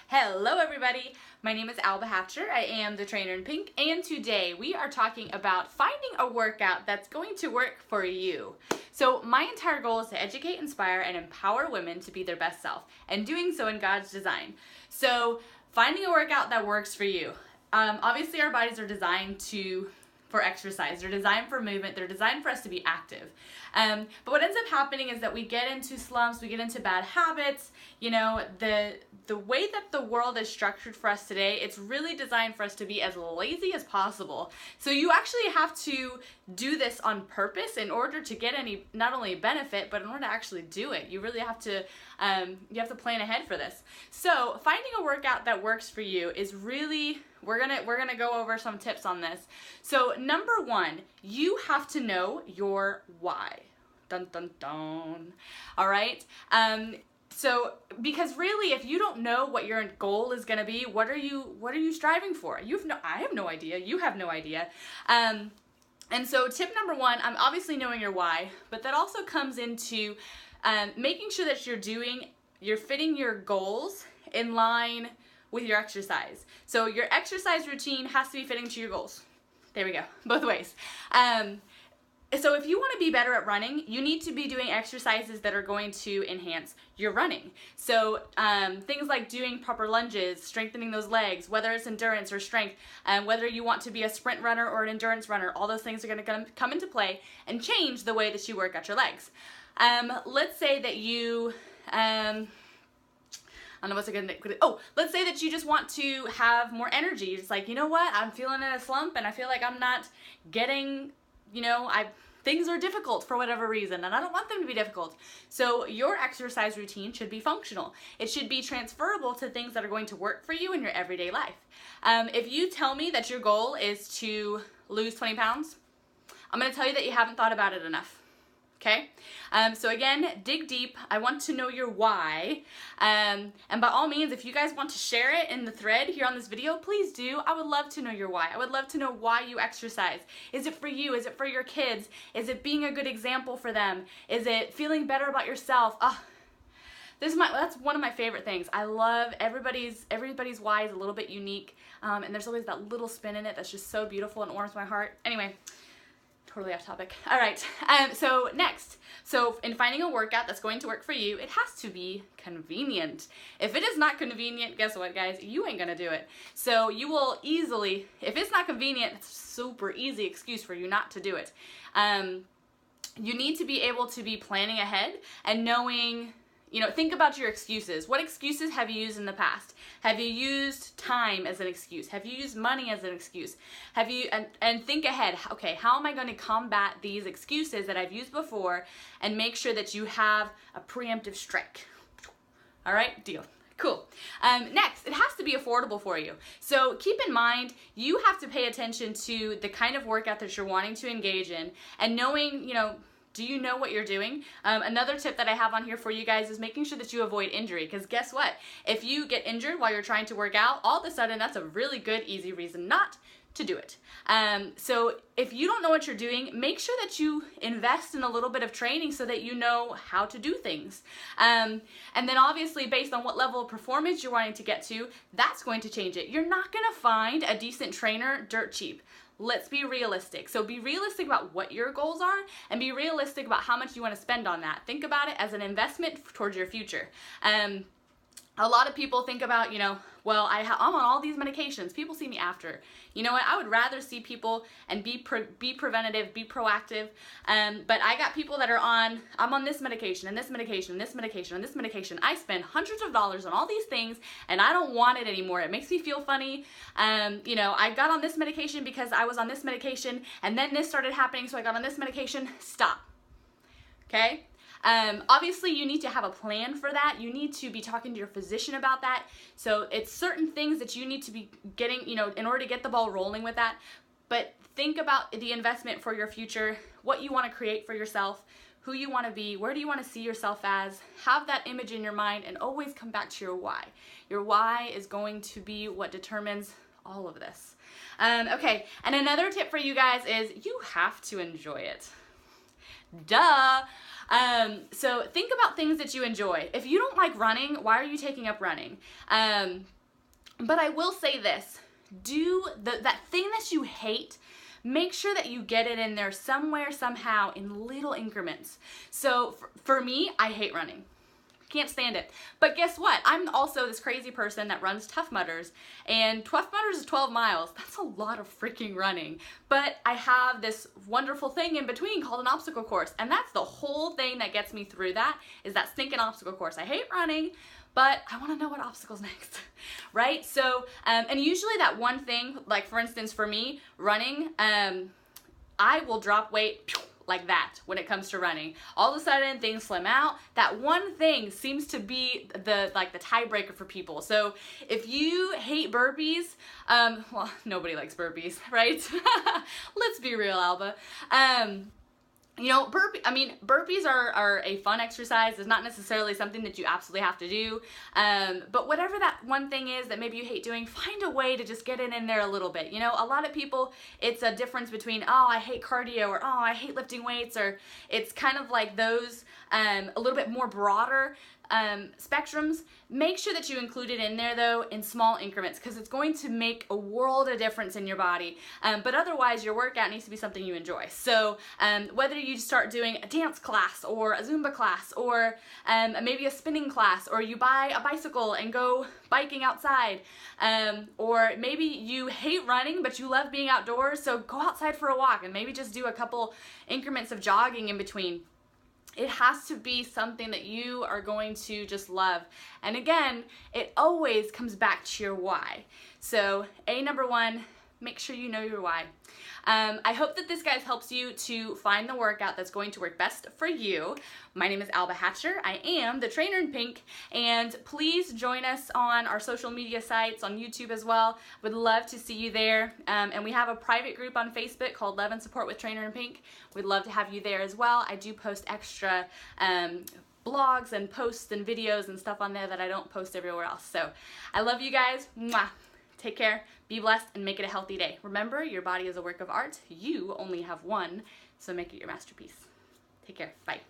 Hello everybody, my name is Alba. I am the trainer in pink, and today we are talking about finding a workout that's going to work for you. So my entire goal is to educate, inspire, and empower women to be their best self, and doing so in God's design. So finding a workout that works for you. Obviously our bodies are designed for exercise. They're designed for movement. They're designed for us to be active. But what ends up happening is that we get into slumps, we get into bad habits. You know, the way that the world is structured for us today, it's really designed for us to be as lazy as possible. So you actually have to do this on purpose in order to get any, not only benefit, but in order to actually do it. You really have to, plan ahead for this. So finding a workout that works for you is really, we're gonna go over some tips on this. So number one, you have to know your why. Dun dun dun. All right. So because really, if you don't know what your goal is gonna be, what are you striving for? I have no idea. You have no idea. And so tip number one, I'm obviously knowing your why, but that also comes into making sure that you're fitting your goals in line with your exercise. So your exercise routine has to be fitting to your goals. There we go, both ways. So if you want to be better at running, you need to be doing exercises that are going to enhance your running. So things like doing proper lunges, strengthening those legs, whether it's endurance or strength, whether you want to be a sprint runner or an endurance runner, all those things are going to come into play and change the way that you work out your legs. Let's say that you... let's say that you just want to have more energy. You're just like, you know what? I'm feeling in a slump and I feel like I'm not getting, things are difficult for whatever reason, and I don't want them to be difficult. So your exercise routine should be functional. It should be transferable to things that are going to work for you in your everyday life. If you tell me that your goal is to lose 20 pounds, I'm going to tell you that you haven't thought about it enough. Okay? So again, dig deep. I want to know your why. And by all means, if you guys want to share it in the thread here on this video, please do. I would love to know your why. I would love to know why you exercise. Is it for you? Is it for your kids? Is it being a good example for them? Is it feeling better about yourself? That's one of my favorite things. I love everybody's why is a little bit unique. And there's always that little spin in it that's just so beautiful and warms my heart. Anyway. Totally off topic. All right. So next, in finding a workout that's going to work for you, it has to be convenient. If it is not convenient, guess what, guys? You ain't gonna do it. So you will easily, if it's not convenient, it's a super easy excuse for you not to do it. You need to be able to be planning ahead and knowing. Think about your excuses. What excuses have you used in the past? Have you used time as an excuse? Have you used money as an excuse? And think ahead. Okay, how am I going to combat these excuses that I've used before and make sure that you have a preemptive strike? All right, deal. Cool. Next, it has to be affordable for you. So keep in mind, you have to pay attention to the kind of workout that you're wanting to engage in and knowing, do you know what you're doing? Another tip that I have on here for you guys is making sure that you avoid injury, because guess what? If you get injured while you're trying to work out, all of a sudden that's a really good, easy reason not to do it. So if you don't know what you're doing, make sure that you invest in a little bit of training so that you know how to do things. And then obviously based on what level of performance you're wanting to get to, that's going to change it. You're not gonna find a decent trainer dirt cheap. Let's be realistic. So be realistic about what your goals are and be realistic about how much you want to spend on that. Think about it as an investment towards your future. A lot of people think about, well, I'm on all these medications. People see me after. You know what? I would rather see people and be preventative, be proactive. But I got people that I'm on this medication and this medication and this medication and this medication. I spend hundreds of dollars on all these things and I don't want it anymore. It makes me feel funny. I got on this medication because I was on this medication and then this started happening, so I got on this medication. Stop. Okay? Obviously, you need to have a plan for that. You need to be talking to your physician about that. So it's certain things that you need to be getting, in order to get the ball rolling with that. But think about the investment for your future, what you want to create for yourself, who you want to be, where do you want to see yourself as. Have that image in your mind and always come back to your why. Your why is going to be what determines all of this. Okay, and another tip for you guys is you have to enjoy it. Duh! So think about things that you enjoy. If you don't like running, why are you taking up running? But I will say this, do that thing that you hate, make sure that you get it in there somewhere, somehow, in little increments. So for me, I hate running. Can't stand it. But guess what? I'm also this crazy person that runs Tough Mudders, and Tough Mudders is 12 miles. That's a lot of freaking running. But I have this wonderful thing in between called an obstacle course, and that's the whole thing that gets me through that, is that stinking obstacle course. I hate running, but I want to know what obstacle's next, right? So, and usually that one thing, like for instance for me, running, I will drop weight like that when it comes to running. All of a sudden things slim out. That one thing seems to be the tiebreaker for people. So if you hate burpees, well, nobody likes burpees, right? Let's be real, Alba. You know, burpees are a fun exercise. It's not necessarily something that you absolutely have to do. But whatever that one thing is that maybe you hate doing, find a way to just get it in there a little bit. You know, a lot of people, it's a difference between, oh, I hate cardio, or oh, I hate lifting weights, or it's kind of like those a little bit more broader spectrums. Make sure that you include it in there though in small increments, because it's going to make a world of difference in your body. But otherwise your workout needs to be something you enjoy. So whether you start doing a dance class or a Zumba class, or maybe a spinning class, or you buy a bicycle and go biking outside, or maybe you hate running but you love being outdoors, so go outside for a walk and maybe just do a couple increments of jogging in between. It has to be something that you are going to just love. And again, it always comes back to your why. So number one, make sure you know your why. I hope that this, guys, helps you to find the workout that's going to work best for you. My name is Alba Hatcher. I am the trainer in pink, and please join us on our social media sites, on YouTube as well. Would love to see you there. And we have a private group on Facebook called Love and Support with Trainer in Pink. We'd love to have you there as well. I do post extra blogs and posts and videos and stuff on there that I don't post everywhere else. So I love you guys. Mwah. Take care, be blessed, and make it a healthy day. Remember, your body is a work of art. You only have one, so make it your masterpiece. Take care. Bye.